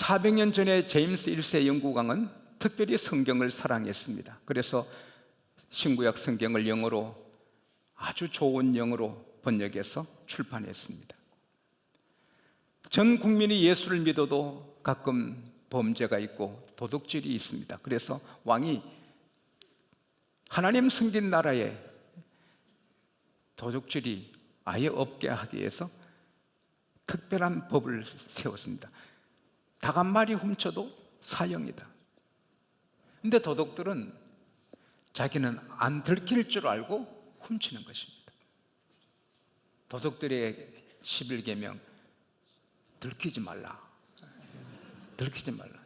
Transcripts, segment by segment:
400년 전에 제임스 1세 영국왕은 특별히 성경을 사랑했습니다. 그래서 신구약 성경을 영어로 아주 좋은 영어로 번역해서 출판했습니다. 전 국민이 예수를 믿어도 가끔 범죄가 있고 도둑질이 있습니다. 그래서 왕이 하나님 섬긴 나라에 도둑질이 아예 없게 하기 위해서 특별한 법을 세웠습니다. 닭 한 마리 훔쳐도 사형이다. 근데 도둑들은 자기는 안 들킬 줄 알고 훔치는 것입니다. 도둑들의 11계명, 들키지 말라. 들키지 말라.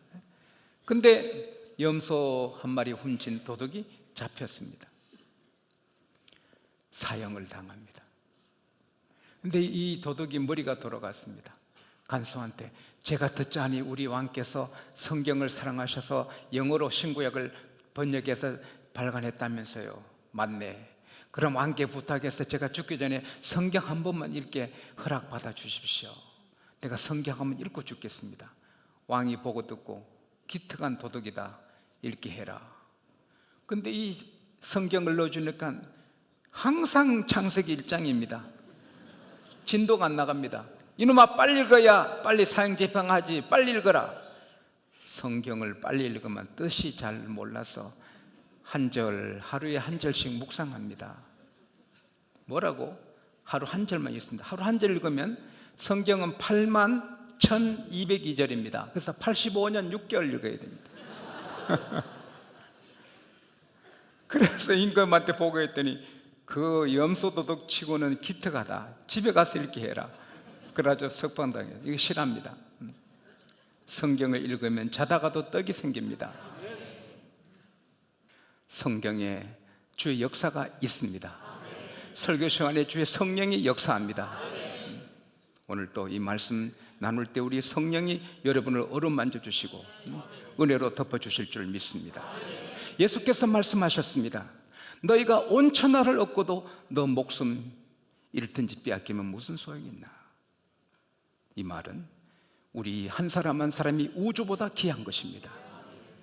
근데 염소 한 마리 훔친 도둑이 잡혔습니다. 사형을 당합니다. 근데 이 도둑이 머리가 돌아갔습니다. 간수한테 제가 듣자니 우리 왕께서 성경을 사랑하셔서 영어로 신구약을 번역해서 발간했다면서요. 맞네. 그럼 왕께 부탁해서 제가 죽기 전에 성경 한 번만 읽게 허락받아 주십시오. 내가 성경 한번 읽고 죽겠습니다. 왕이 보고 듣고 기특한 도둑이다. 읽게 해라. 근데 이 성경을 넣어주니까 항상 창세기 1장입니다. 진도가 안 나갑니다. 이놈아 빨리 읽어야 빨리 사형 집행하지. 빨리 읽어라. 성경을 빨리 읽으면 뜻이 잘 몰라서 하루에 한 절씩 묵상합니다. 뭐라고? 하루 한 절만 읽습니다. 하루 한 절 읽으면 성경은 81,202절입니다. 그래서 85년 6개월 읽어야 됩니다. 그래서 임금한테 보고했더니 그 염소도둑 치고는 기특하다. 집에 가서 읽게 해라. 그래가지고 석방당해요. 이거 실합니다. 성경을 읽으면 자다가도 떡이 생깁니다. 성경에 주의 역사가 있습니다. 설교 시간에 주의 성령이 역사합니다. 오늘 또 이 말씀 나눌 때 우리 성령이 여러분을 어루만져 주시고 은혜로 덮어주실 줄 믿습니다. 예수께서 말씀하셨습니다. 너희가 온 천하를 얻고도 너 목숨 잃든지 빼앗기면 무슨 소용이 있나? 이 말은 우리 한 사람 한 사람이 우주보다 귀한 것입니다.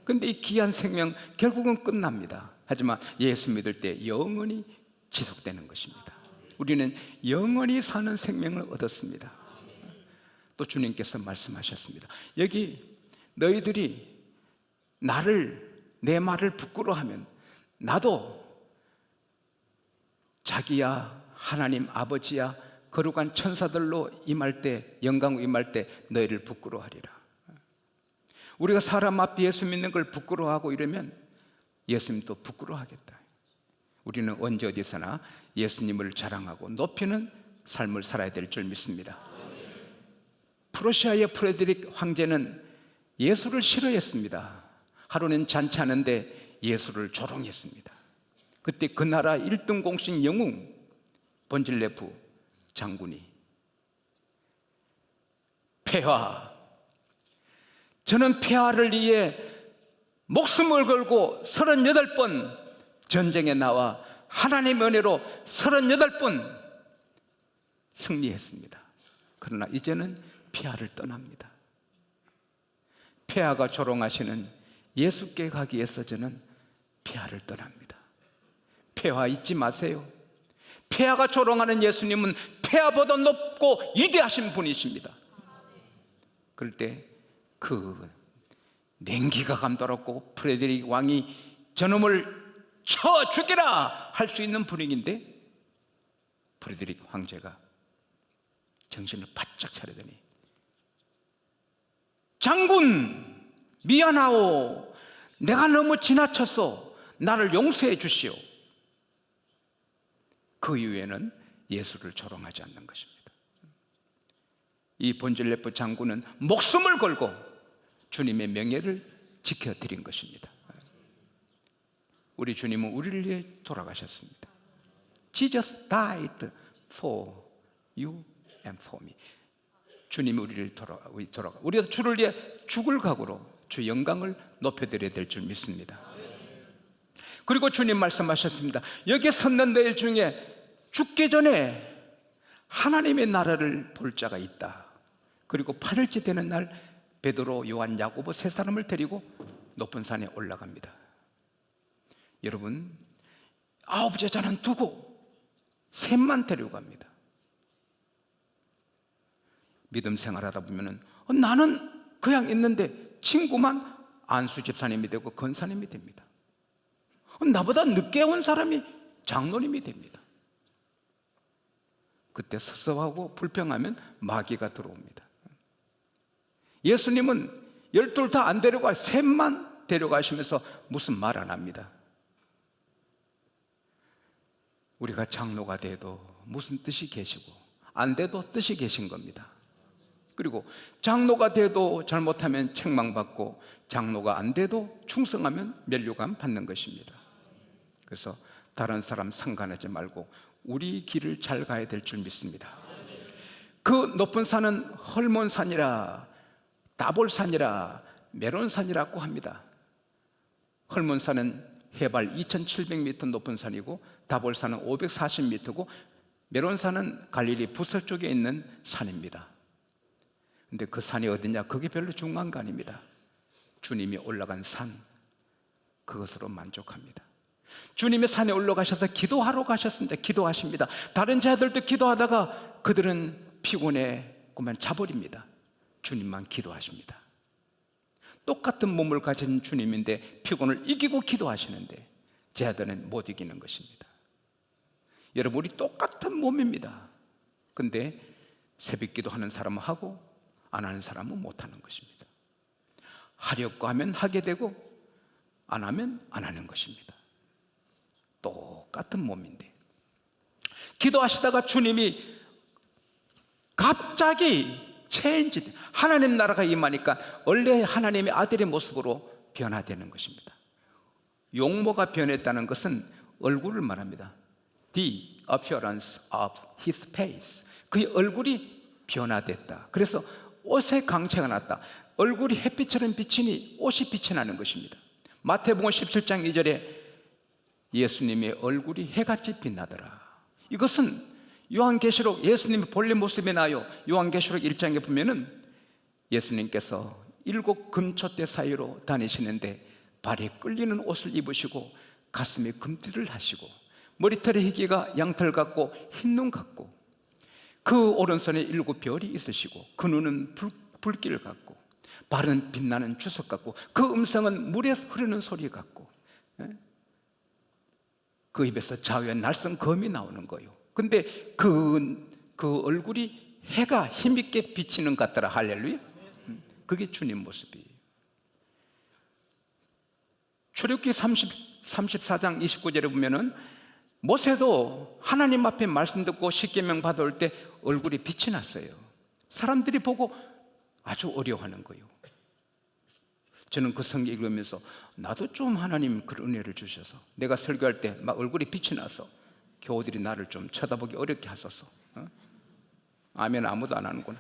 근데 이 귀한 생명 결국은 끝납니다. 하지만 예수 믿을 때 영원히 지속되는 것입니다. 우리는 영원히 사는 생명을 얻었습니다. 또 주님께서 말씀하셨습니다. 여기 너희들이 내 말을 부끄러워하면 나도 자기야 하나님 아버지야 거룩한 천사들로 임할 때, 영광으로 임할 때 너희를 부끄러워하리라. 우리가 사람 앞에 예수 믿는 걸 부끄러워하고 이러면 예수님도 부끄러워하겠다. 우리는 언제 어디서나 예수님을 자랑하고 높이는 삶을 살아야 될 줄 믿습니다. 프로시아의 프레드릭 황제는 예수를 싫어했습니다. 하루는 잔치하는데 예수를 조롱했습니다. 그때 그 나라 1등 공신 영웅 본질레프 장군이 폐하, 저는 폐하를 위해 목숨을 걸고 38번 전쟁에 나와 하나님의 은혜로 38번 승리했습니다. 그러나 이제는 폐하를 떠납니다. 폐하가 조롱하시는 예수께 가기 위해서 저는 폐하를 떠납니다. 폐하 잊지 마세요. 폐하가 조롱하는 예수님은 폐하보다 높고 위대하신 분이십니다. 그럴 때 그 냉기가 감도롭고 프레드릭 왕이 저놈을 쳐 죽여라 할 수 있는 분위기인데 프레드릭 황제가 정신을 바짝 차리더니 장군 미안하오. 내가 너무 지나쳤어. 나를 용서해 주시오. 그 이후에는 예수를 조롱하지 않는 것입니다. 이 본질레프 장군은 목숨을 걸고 주님의 명예를 지켜드린 것입니다. 우리 주님은 우리를 위해 돌아가셨습니다. Jesus died for you and for me. 주님이 우리를 우리가 주를 위해 죽을 각오로 주 영광을 높여드려야 될 줄 믿습니다. 그리고 주님 말씀하셨습니다. 여기에 섰는 너희 중에 죽기 전에 하나님의 나라를 볼 자가 있다. 그리고 8일째 되는 날 베드로, 요한, 야고보 세 사람을 데리고 높은 산에 올라갑니다. 여러분, 9 제자는 두고 셋만 데려갑니다. 믿음 생활하다 보면은 나는 그냥 있는데 친구만 안수 집사님이 되고 권사님이 됩니다. 나보다 늦게 온 사람이 장로님이 됩니다. 그때 섭섭하고 불평하면 마귀가 들어옵니다. 예수님은 12 다 안 데려가 셋만 데려가시면서 무슨 말 안 합니다. 우리가 장로가 돼도 무슨 뜻이 계시고 안 돼도 뜻이 계신 겁니다. 그리고 장로가 돼도 잘못하면 책망받고 장로가 안 돼도 충성하면 면류관 받는 것입니다. 그래서 다른 사람 상관하지 말고 우리 길을 잘 가야 될 줄 믿습니다. 그 높은 산은 헐몬산이라 다볼산이라 메론산이라고 합니다. 헐몬산은 해발 2700m 높은 산이고 다볼산은 540m고 메론산은 갈릴리 북서쪽에 있는 산입니다. 근데 그 산이 어디냐? 그게 별로 중요한 거 아닙니다. 주님이 올라간 산, 그것으로 만족합니다. 주님의 산에 올라가셔서 기도하러 가셨습니다. 기도하십니다. 다른 자들도 기도하다가 그들은 피곤해 그만 자버립니다. 주님만 기도하십니다. 똑같은 몸을 가진 주님인데 피곤을 이기고 기도하시는데 제 아들은 못 이기는 것입니다. 여러분, 우리 똑같은 몸입니다. 근데 새벽 기도하는 사람은 하고 안 하는 사람은 못 하는 것입니다. 하려고 하면 하게 되고 안 하면 안 하는 것입니다. 똑같은 몸인데 기도하시다가 주님이 갑자기 체인지, 하나님 나라가 임하니까 원래 하나님의 아들의 모습으로 변화되는 것입니다. 용모가 변했다는 것은 얼굴을 말합니다. The appearance of his face. 그의 얼굴이 변화됐다. 그래서 옷에 강체가 났다. 얼굴이 햇빛처럼 비치니 옷이 빛이 나는 것입니다. 마태복음 17장 2절에 예수님의 얼굴이 해같이 빛나더라. 이것은 요한계시록 예수님의 본래 모습이 나요. 요한계시록 1장에 보면은 예수님께서 7 금촛대 사이로 다니시는데 발에 끌리는 옷을 입으시고 가슴에 금띠를 하시고 머리털의 희기가 양털 같고 흰눈 같고 그 오른손에 7 별이 있으시고 그 눈은 불길 같고 발은 빛나는 주석 같고 그 음성은 물에 흐르는 소리 같고 그 입에서 좌우에 날선 검이 나오는 거예요. 근데 그 얼굴이 해가 힘있게 비치는 것 같더라. 할렐루야. 그게 주님 모습이에요. 출애굽기 34장 29절에 보면은 모세도 하나님 앞에 말씀 듣고 십계명 받아올 때 얼굴이 빛이 났어요. 사람들이 보고 아주 어려워하는 거예요. 저는 그 성경 읽으면서 나도 좀 하나님 그런 은혜를 주셔서 내가 설교할 때 막 얼굴이 빛이 나서 교우들이 나를 좀 쳐다보기 어렵게 하소서. 아멘. 아무도 안 하는구나.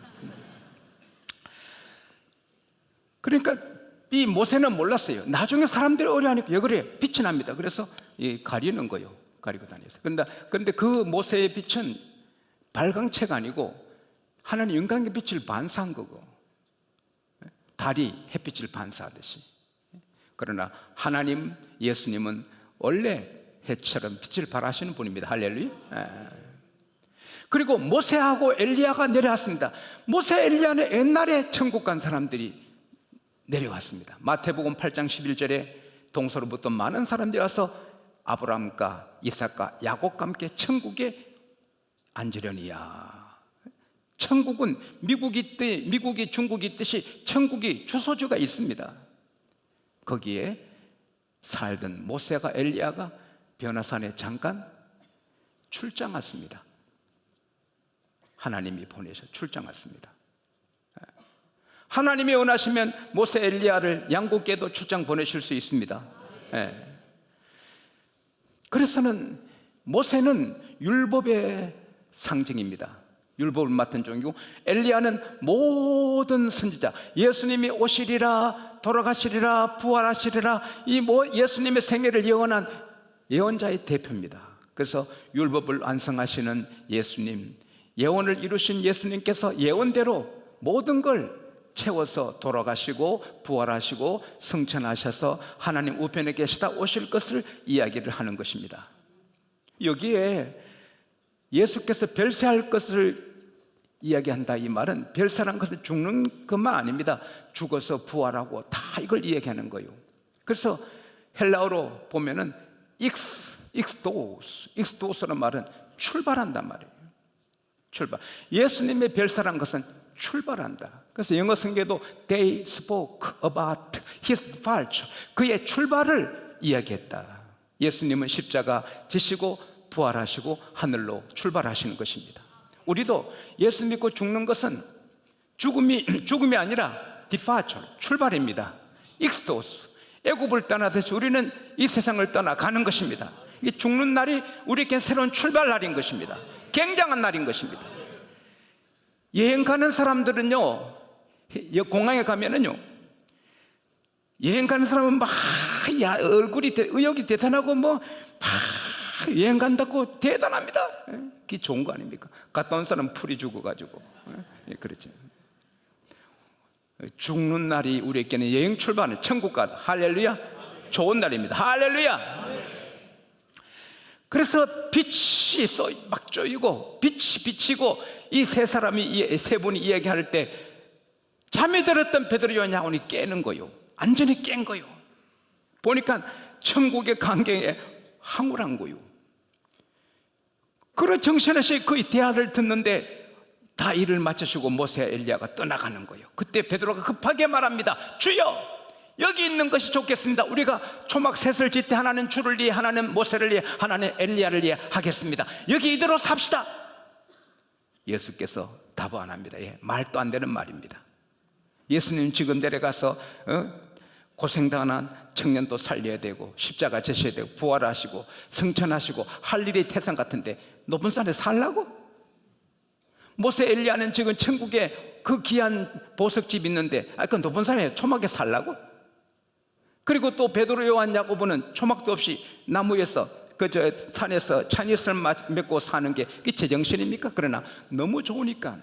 그러니까 이 모세는 몰랐어요. 나중에 사람들이 어려워하니까 왜 그래? 빛이 납니다. 그래서 가리는 거예요. 가리고 다녔어요. 근데 그 모세의 빛은 발광체가 아니고 하나님 영광의 빛을 반사한 거고 달이 햇빛을 반사하듯이. 그러나 하나님 예수님은 원래 해처럼 빛을 발하시는 분입니다. 할렐루야. 그리고 모세하고 엘리야가 내려왔습니다. 모세 엘리야는 옛날에 천국 간 사람들이 내려왔습니다. 마태복음 8장 11절에 동서로부터 많은 사람들이 와서 아브라함과 이삭과 야곱과 함께 천국에 앉으려니야. 천국은 미국이 중국이 있듯이 천국이 주소지가 있습니다. 거기에 살던 모세가 엘리야가 변화산에 잠깐 출장 왔습니다. 하나님이 보내셔 출장 왔습니다. 하나님이 원하시면 모세 엘리야를 양국계도 출장 보내실 수 있습니다. 그래서는 모세는 율법의 상징입니다. 율법을 맡은 종이고 엘리야는 모든 선지자, 예수님이 오시리라, 돌아가시리라, 부활하시리라, 이 예수님의 생애를 예언한 예언자의 대표입니다. 그래서 율법을 완성하시는 예수님, 예언을 이루신 예수님께서 예언대로 모든 걸 채워서 돌아가시고 부활하시고 승천하셔서 하나님 우편에 계시다 오실 것을 이야기를 하는 것입니다. 여기에 예수께서 별세할 것을 이야기한다, 이 말은 별세라는 것은 죽는 것만 아닙니다. 죽어서 부활하고 다 이걸 이야기하는 거예요. 그래서 헬라어로 보면은 익스도스라는 말은 출발한단 말이에요. 출발. 예수님의 별세라는 것은 출발한다. 그래서 영어 성경에도 They spoke about his departure, 그의 출발을 이야기했다. 예수님은 십자가 지시고 부활하시고 하늘로 출발하시는 것입니다. 우리도 예수 믿고 죽는 것은 죽음이 아니라 departure, 출발입니다. 익스도스, 애굽을 떠나듯이 우리는 이 세상을 떠나가는 것입니다. 이 죽는 날이 우리에겐 새로운 출발 날인 것입니다. 굉장한 날인 것입니다. 여행 가는 사람들은요, 공항에 가면은요, 여행 가는 사람은 막 얼굴이 의욕이 대단하고 막 여행 간다고 대단합니다. 그게 좋은 거 아닙니까? 갔다 온 사람은 풀이 죽어가지고. 그렇죠. 죽는 날이 우리에게는 여행 출발은 천국 가는, 할렐루야, 좋은 날입니다. 할렐루야. 그래서 빛이 막 쪼이고 빛이 비치고 이 세 사람이, 세 분이 이야기할 때 잠이 들었던 베드로 요한 야고보는 깨는 거요. 완전히 깬 거요. 보니까 천국의 광경에 황홀한 거요. 그런 정신없이 그 대화를 듣는데 다 일을 마치시고 모세와 엘리야가 떠나가는 거예요. 그때 베드로가 급하게 말합니다. 주여, 여기 있는 것이 좋겠습니다. 우리가 초막 셋을 짓되 하나는 주를 위해, 하나는 모세를 위해, 하나는 엘리야를 위해 하겠습니다. 여기 이대로 삽시다. 예수께서 답 안 합니다. 말도 안 되는 말입니다. 예수님 지금 내려가서 고생당한 청년도 살려야 되고 십자가 지셔야 되고 부활하시고 승천하시고 할 일이 태산 같은데 높은 산에 살라고? 모세 엘리야는 지금 천국에 그 귀한 보석집 있는데 그 높은 산에 초막에 살라고? 그리고 또 베드로 요한 야고보는 초막도 없이 나무 위에서 산에서 찬이슬 맺고 사는 게 그게 제정신입니까? 그러나 너무 좋으니까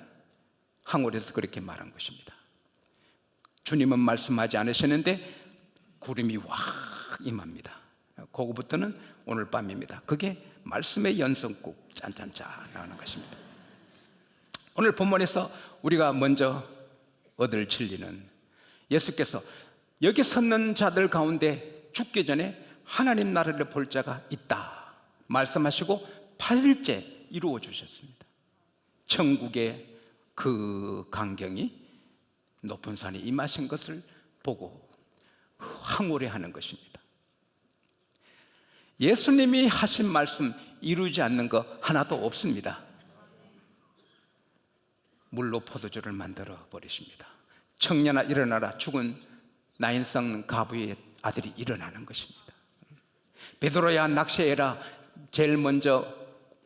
황홀해서 그렇게 말한 것입니다. 주님은 말씀하지 않으셨는데 구름이 확 임합니다. 그거부터는 오늘 밤입니다. 그게 말씀의 연속곡 짠짠짠 나오는 것입니다. 오늘 본문에서 우리가 먼저 얻을 진리는 예수께서 여기 섰는 자들 가운데 죽기 전에 하나님 나라를 볼 자가 있다 말씀하시고 8일째 이루어 주셨습니다. 천국의 그 광경이 높은 산에 임하신 것을 보고 황홀해하는 것입니다. 예수님이 하신 말씀 이루지 않는 거 하나도 없습니다. 물로 포도주를 만들어 버리십니다. 청년아 일어나라, 죽은 나인 썩는 가부의 아들이 일어나는 것입니다. 베드로야 낚시해라, 제일 먼저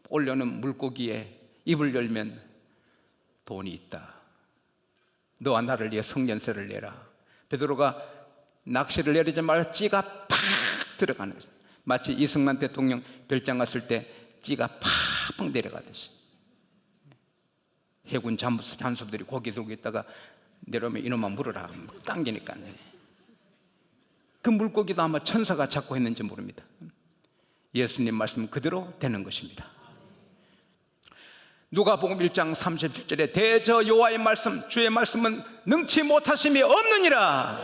올려놓은 물고기에 입을 열면 돈이 있다. 너와 나를 위해 성년세를 내라. 베드로가 낚시를 내리자마자 찌가 팍 들어가는 거죠. 마치 이승만 대통령 별장 갔을 때 찌가 팍팍 내려가듯이 해군 잠수들이 고기 들고 있다가 내려오면 이놈아 물어라 당기니까 그 물고기도 아마 천사가 잡고 했는지 모릅니다. 예수님 말씀 그대로 되는 것입니다. 누가복음 1장 37절에 대저 여호와의 말씀, 주의 말씀은 능치 못하심이 없느니라.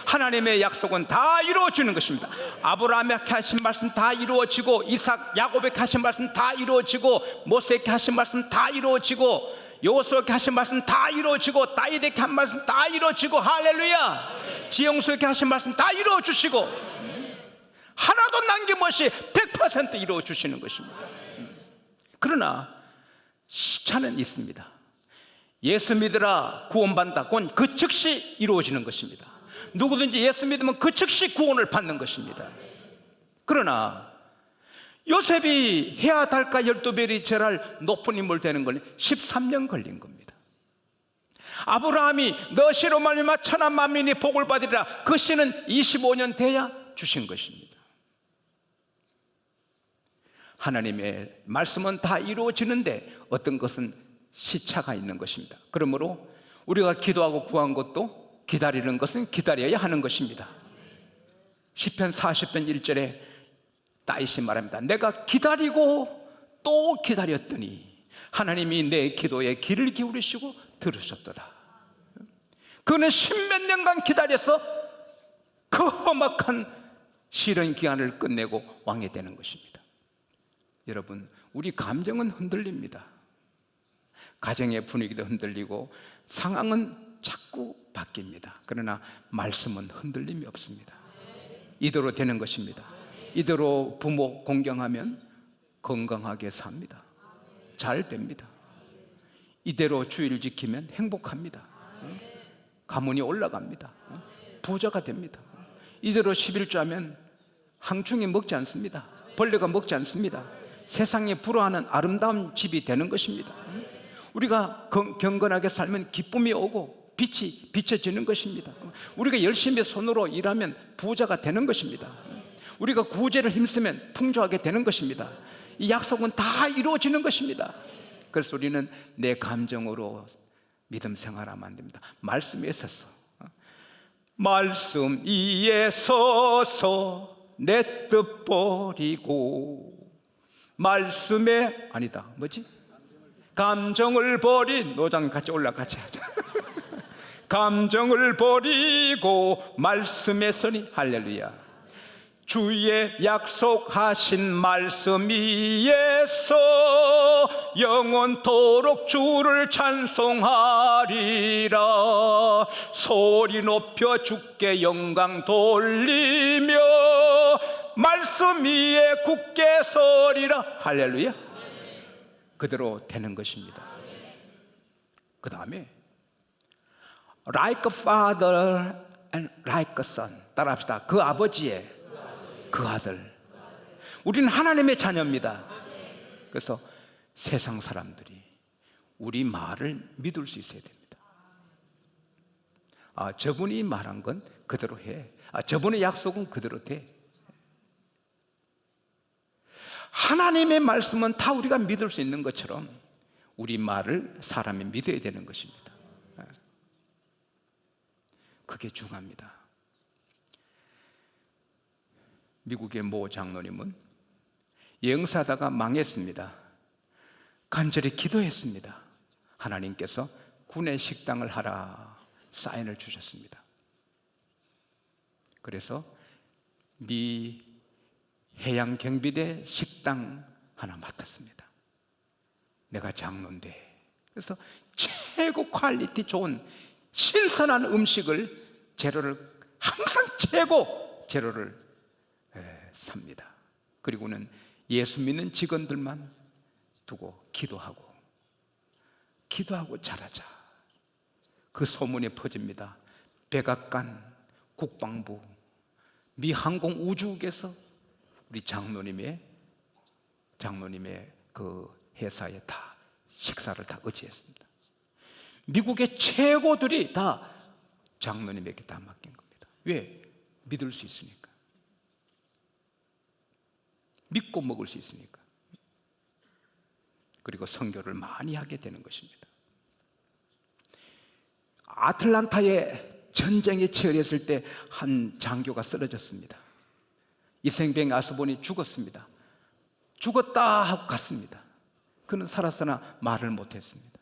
하나님의 약속은 다 이루어지는 것입니다. 아브라함에게 하신 말씀 다 이루어지고, 이삭, 야곱에게 하신 말씀 다 이루어지고, 모세에게 하신 말씀 다 이루어지고, 여호수아에게 하신 말씀 다 이루어지고, 다윗에게 한 말씀 다 이루어지고, 할렐루야. 지영수에게 하신 말씀 다 이루어주시고, 하나도 남김없이 100% 이루어주시는 것입니다. 그러나 시차는 있습니다. 예수 믿으라 구원받는다, 그건 그 즉시 이루어지는 것입니다. 누구든지 예수 믿으면 그 즉시 구원을 받는 것입니다. 그러나 요셉이 해와 달과 12별이 절할 높은 인물 되는 건 13년 걸린 겁니다. 아브라함이 너 씨로 말미암아 천한 만민이 복을 받으리라, 그 씨는 25년 돼야 주신 것입니다. 하나님의 말씀은 다 이루어지는데 어떤 것은 시차가 있는 것입니다. 그러므로 우리가 기도하고 구한 것도 기다리는 것은 기다려야 하는 것입니다. 시편 40편 1절에 다윗이 말합니다. 내가 기다리고 또 기다렸더니 하나님이 내 기도에 귀를 기울이시고 들으셨도다. 그는 십몇 년간 기다려서 그 험악한 시련 기간을 끝내고 왕이 되는 것입니다. 여러분, 우리 감정은 흔들립니다. 가정의 분위기도 흔들리고 상황은 자꾸 바뀝니다. 그러나 말씀은 흔들림이 없습니다. 이대로 되는 것입니다. 이대로 부모 공경하면 건강하게 삽니다. 잘 됩니다. 이대로 주의를 지키면 행복합니다. 가문이 올라갑니다. 부자가 됩니다. 이대로 11조하면 항충이 먹지 않습니다. 벌레가 먹지 않습니다. 세상에 불화하는 아름다운 집이 되는 것입니다. 우리가 경건하게 살면 기쁨이 오고 빛이 비춰지는 것입니다. 우리가 열심히 손으로 일하면 부자가 되는 것입니다. 우리가 구제를 힘쓰면 풍족하게 되는 것입니다. 이 약속은 다 이루어지는 것입니다. 그래서 우리는 내 감정으로 믿음 생활하면 안 됩니다. 말씀 위에 서서, 말씀 위에 서서 내 뜻 버리고, 말씀에 아니다 뭐지? 감정을 버린, 노장 같이 같이 하자. 감정을 버리고 말씀에 서니, 할렐루야. 주의 약속하신 말씀 위에서 영원토록 주를 찬송하리라. 소리 높여 주께 영광 돌리며 말씀 위에 굳게 서리라. 할렐루야. 그대로 되는 것입니다. 그 다음에 like a father and like a son. 따라합시다. 그 아버지의 그 아들. 우리는 하나님의 자녀입니다. 그래서 세상 사람들이 우리 말을 믿을 수 있어야 됩니다. 아, 저분이 말한 건 그대로 해. 아, 저분의 약속은 그대로 돼. 하나님의 말씀은 다 우리가 믿을 수 있는 것처럼 우리 말을 사람이 믿어야 되는 것입니다. 그게 중요합니다. 미국의 모 장로님은 영사다가 망했습니다. 간절히 기도했습니다. 하나님께서 군의 식당을 하라 사인을 주셨습니다. 그래서 미 해양경비대 식당 하나 맡았습니다. 내가 장로인데, 그래서 최고 퀄리티 좋은 신선한 음식을, 재료를 항상 최고 재료를 삽니다. 그리고는 예수 믿는 직원들만 두고 기도하고 잘하자. 그 소문이 퍼집니다. 백악관, 국방부, 미 항공우주국에서 우리 장로님의 그 회사에 다 식사를 다 의지했습니다. 미국의 최고들이 다 장로님에게 다 맡긴 겁니다. 왜? 믿을 수 있으니까. 믿고 먹을 수 있으니까. 그리고 선교를 많이 하게 되는 것입니다. 아틀란타에 전쟁이 치열했을 때 한 장교가 쓰러졌습니다. 이생병에 와서 보니 죽었습니다. 죽었다 하고 갔습니다. 그는 살았으나 말을 못했습니다.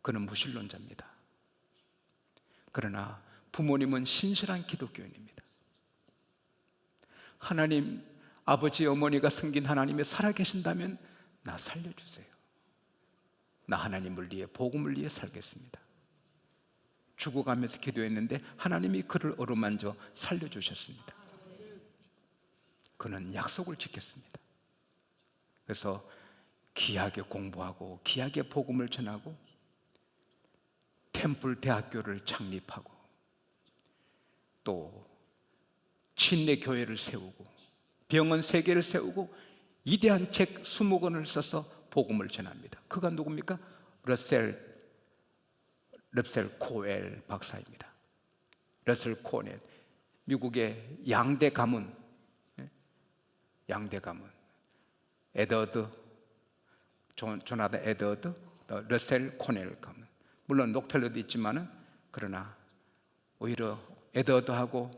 그는 무신론자입니다. 그러나 부모님은 신실한 기독교인입니다. 하나님, 아버지 어머니가 섬긴 하나님이 살아계신다면 나 살려주세요. 나 하나님을 위해, 복음을 위해 살겠습니다. 죽어가면서 기도했는데 하나님이 그를 어루만져 살려주셨습니다. 그는 약속을 지켰습니다. 그래서 귀하게 공부하고 귀하게 복음을 전하고 템플 대학교를 창립하고 또 침례 교회를 세우고 병원 3개를 세우고 위대한 책 20권을 써서 복음을 전합니다. 그가 누굽니까? 러셀 코엘 박사입니다. 러셀 코엘, 미국의 양대 가문, 에드워드, 조나단 에드워드 러셀 코넬 가문. 물론 록펠러도 있지만은 그러나 오히려 에드워드하고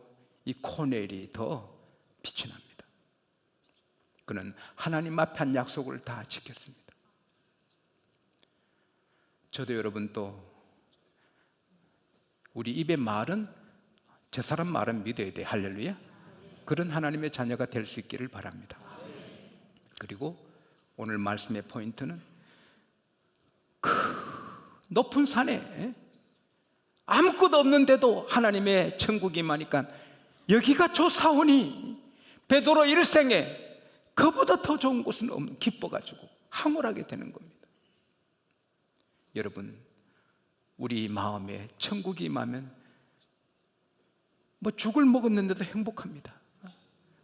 이 코넬이 더 빛이 납니다. 그는 하나님 앞에 한 약속을 다 지켰습니다. 저도 여러분 또 우리 입의 말은 저 사람 말은 믿어야 돼. 할렐루야. 그런 하나님의 자녀가 될 수 있기를 바랍니다. 그리고 오늘 말씀의 포인트는 그 높은 산에 아무것도 없는데도 하나님의 천국이 임하니까 여기가 좋사오니 베드로 일생에 그보다 더 좋은 곳은 없는, 기뻐가지고 황홀하게 되는 겁니다. 여러분, 우리 마음에 천국이 임하면 뭐 죽을 먹었는데도 행복합니다.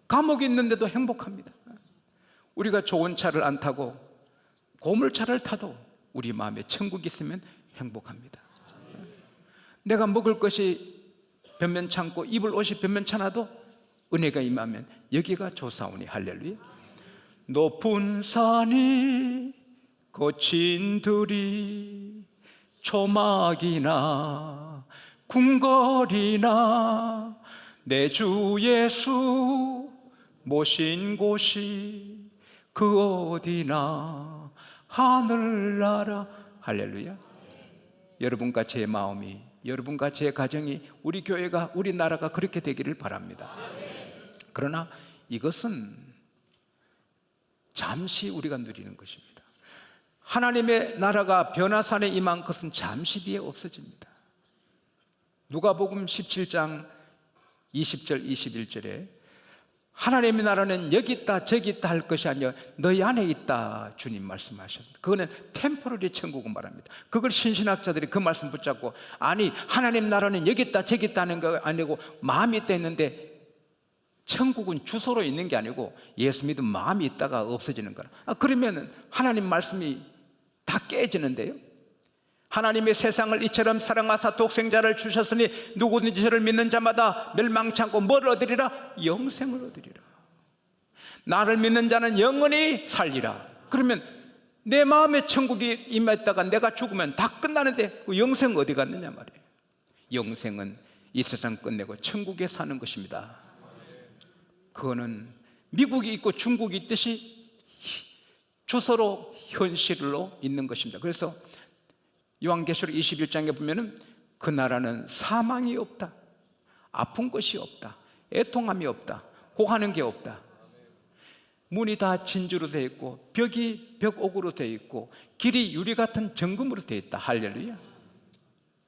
감옥에 있는데도 행복합니다. 우리가 좋은 차를 안 타고 고물차를 타도 우리 마음에 천국이 있으면 행복합니다. 내가 먹을 것이 변면찮고 입을 옷이 변면찮아도 은혜가 임하면 여기가 좋사오니 할렐루야. 높은 산이 거친 들이 초막이나 궁궐이나 내 주 예수 모신 곳이 그 어디나 하늘나라 할렐루야. 여러분과 제 마음이, 여러분과 제 가정이, 우리 교회가, 우리 나라가 그렇게 되기를 바랍니다. 그러나 이것은 잠시 우리가 누리는 것입니다. 하나님의 나라가 변화산에 임한 것은 잠시 뒤에 없어집니다. 누가복음 17장 20절 21절에 하나님의 나라는 여기 있다 저기 있다 할 것이 아니라 너희 안에 있다 주님 말씀하셨습니다. 그거는 템포러리 천국을 말합니다. 그걸 신신학자들이 그 말씀 붙잡고 아니 하나님 나라는 여기 있다 저기 있다 하는 거 아니고 마음이 있다 했는데 천국은 주소로 있는 게 아니고 예수 믿은 마음이 있다가 없어지는 거라. 그러면 하나님 말씀이 다 깨지는데요. 하나님의 세상을 이처럼 사랑하사 독생자를 주셨으니 누구든지 저를 믿는 자마다 멸망치 않고 뭘 얻으리라? 영생을 얻으리라. 나를 믿는 자는 영원히 살리라. 그러면 내 마음에 천국이 임했다가 내가 죽으면 다 끝나는데 그 영생은 어디 갔느냐 말이에요. 영생은 이 세상 끝내고 천국에 사는 것입니다. 그거는 미국이 있고 중국이 있듯이 주소로 현실로 있는 것입니다. 그래서 요한계시록 21장에 보면은 그 나라는 사망이 없다, 아픈 것이 없다, 애통함이 없다, 고하는 게 없다. 문이 다 진주로 되어 있고 벽이 벽옥으로 되어 있고 길이 유리 같은 정금으로 되어 있다. 할렐루야.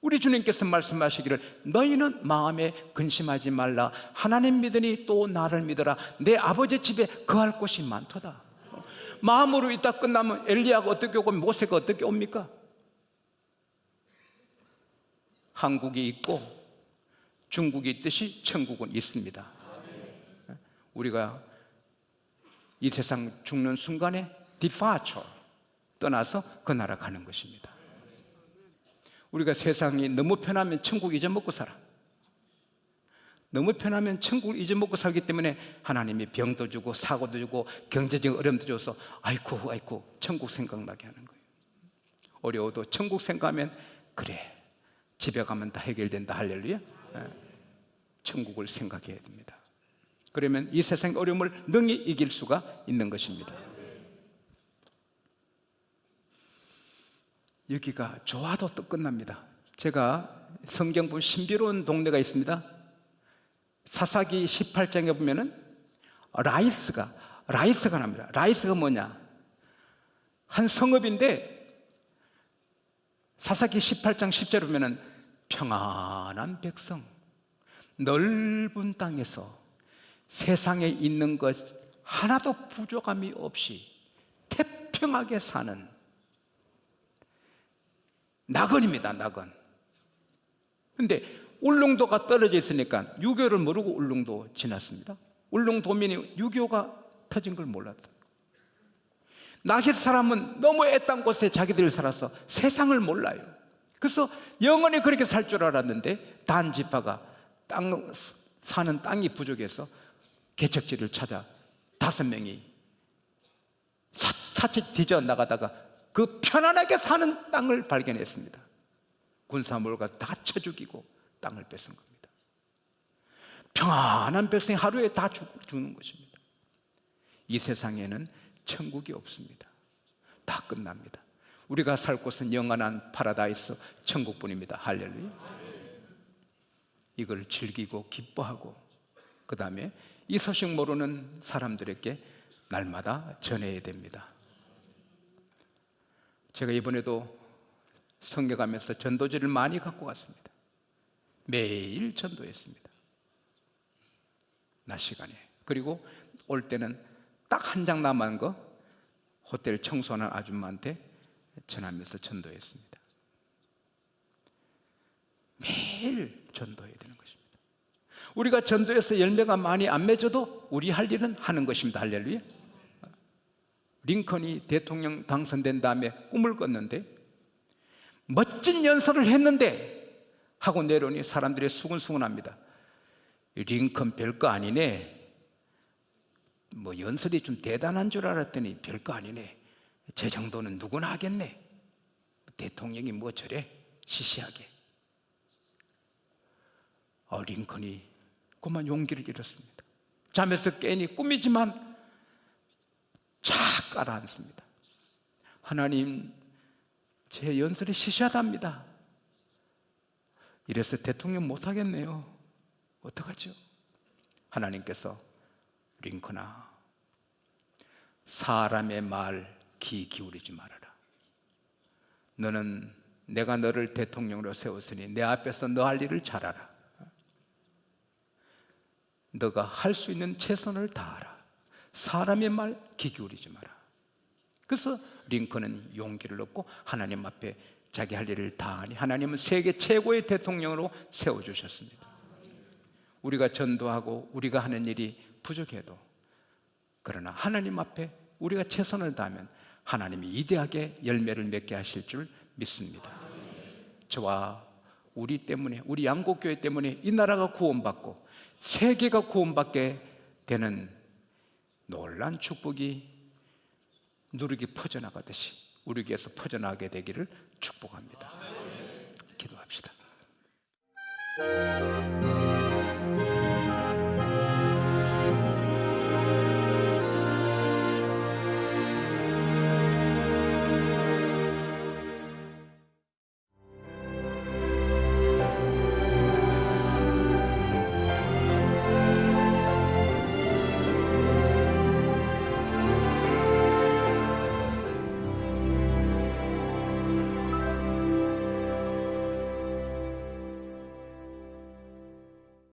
우리 주님께서 말씀하시기를 너희는 마음에 근심하지 말라. 하나님 믿으니 또 나를 믿어라. 내 아버지 집에 거할 곳이 많도다. 마음으로 있다 끝나면 엘리야가 어떻게 오고 모세가 어떻게 옵니까? 한국이 있고 중국이 있듯이 천국은 있습니다. 우리가 이 세상 죽는 순간에 departure, 떠나서 그 나라 가는 것입니다. 우리가 세상이 너무 편하면 천국 잊어먹고 살아. 너무 편하면 천국을 잊어먹고 살기 때문에 하나님이 병도 주고 사고도 주고 경제적 어려움도 줘서 아이고 천국 생각나게 하는 거예요. 어려워도 천국 생각하면 그래 집에 가면 다 해결된다. 할렐루야. 천국을 생각해야 됩니다. 그러면 이 세상의 어려움을 능히 이길 수가 있는 것입니다. 여기가 좋아도 또 끝납니다. 제가 성경 보면 신비로운 동네가 있습니다. 사사기 18장에 보면은 라이스가 납니다. 라이스가 뭐냐? 한 성읍인데 사사기 18장 10절에 보면은 평안한 백성, 넓은 땅에서 세상에 있는 것 하나도 부족함이 없이 태평하게 사는 낙원입니다. 낙원. 근데 울릉도가 떨어져 있으니까 유교를 모르고 울릉도 지났습니다. 울릉도민이 유교가 터진 걸 몰랐다. 나시 사람은 너무 애딴 곳에 자기들이 살아서 세상을 몰라요. 그래서 영원히 그렇게 살 줄 알았는데 단 지파가 사는 땅이 부족해서 개척지를 찾아 5명이 사치 뒤져 나가다가 그 편안하게 사는 땅을 발견했습니다. 군사물과 다 쳐 죽이고 땅을 뺏은 겁니다. 평안한 백성이 하루에 다 죽는 것입니다. 이 세상에는 천국이 없습니다. 다 끝납니다. 우리가 살 곳은 영원한 파라다이스 천국뿐입니다. 할렐루야. 이걸 즐기고 기뻐하고 그 다음에 이 소식 모르는 사람들에게 날마다 전해야 됩니다. 제가 이번에도 성교 가면서 전도지를 많이 갖고 갔습니다. 매일 전도했습니다. 낮 시간에. 그리고 올 때는 딱 한 장 남은 거 호텔 청소하는 아줌마한테 전하면서 전도했습니다. 매일 전도해야 되는 것입니다. 우리가 전도해서 열매가 많이 안 맺어도 우리 할 일은 하는 것입니다. 할렐루야. 링컨이 대통령 당선된 다음에 꿈을 꿨는데 멋진 연설을 했는데 하고 내려오니 사람들이 수근수근합니다. 링컨 별거 아니네. 뭐 연설이 좀 대단한 줄 알았더니 별거 아니네. 제 정도는 누구나 하겠네. 대통령이 뭐 저래 시시하게. 링컨이 그만 용기를 잃었습니다. 잠에서 깨니 꿈이지만 착 깔아앉습니다. 하나님, 제 연설이 시시하답니다. 이래서 대통령 못하겠네요. 어떡하죠? 하나님께서 링컨아, 사람의 말 귀 기울이지 말아라. 너는 내가 너를 대통령으로 세웠으니 내 앞에서 너 할 일을 잘하라. 너가 할 수 있는 최선을 다하라. 사람의 말 귀 기울이지 마라. 그래서 링컨은 용기를 얻고 하나님 앞에 자기 할 일을 다하니 하나님은 세계 최고의 대통령으로 세워주셨습니다. 우리가 전도하고 우리가 하는 일이 부족해도 그러나 하나님 앞에 우리가 최선을 다하면 하나님이 위대하게 열매를 맺게 하실 줄 믿습니다. 저와 우리 때문에, 우리 양곡교회 때문에 이 나라가 구원받고 세계가 구원받게 되는 놀라운 축복이 누르게 퍼져나가듯이 우리에게서 퍼져나가게 되기를 축복합니다. 기도합시다.